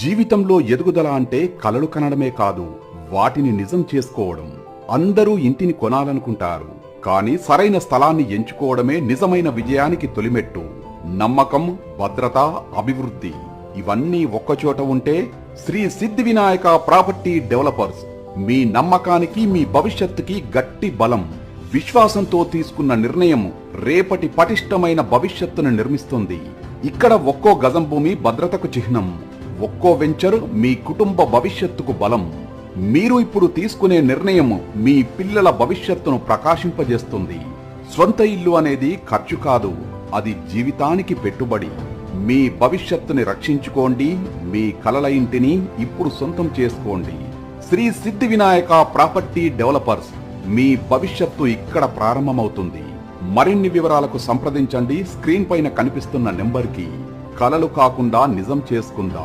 జీవితంలో ఎదుగుదల అంటే కలలు కనడమే కాదు, వాటిని నిజం చేసుకోవడం. అందరూ ఇంటిని కొనాలనుకుంటారు, కానీ సరైన స్థలాన్ని ఎంచుకోవడమే నిజమైన విజయానికి తొలిమెట్టు. నమ్మకం, భద్రత, అభివృద్ధి ఇవన్నీ ఒక్కచోట ఉంటే శ్రీ సిద్ధి వినాయక ప్రాపర్టీ డెవలపర్స్ మీ నమ్మకానికి, మీ భవిష్యత్తుకి గట్టి బలం. విశ్వాసంతో తీసుకున్న నిర్ణయం రేపటి పటిష్టమైన భవిష్యత్తును నిర్మిస్తుంది. ఇక్కడ ఒక్కో గజం భూమి భద్రతకు చిహ్నం, ఒక్కో వెంచర్ మీ కుటుంబ భవిష్యత్తుకు బలం. మీరు ఇప్పుడు తీసుకునే నిర్ణయం మీ పిల్లల భవిష్యత్తును ప్రకాశింపజేస్తుంది. స్వంత ఇల్లు అనేది ఖర్చు కాదు, అది జీవితానికి పెట్టుబడి. మీ భవిష్యత్తుని రక్షించుకోండి, మీ కలల ఇంటిని ఇప్పుడు సొంతం చేసుకోండి. శ్రీ సిద్ధి వినాయక ప్రాపర్టీ డెవలపర్స్, మీ భవిష్యత్తు ఇక్కడ ప్రారంభమవుతుంది. మరిన్ని వివరాలకు సంప్రదించండి స్క్రీన్ పైన కనిపిస్తున్న నెంబర్కి. కలలు కాకుండా నిజం చేసుకుందాం.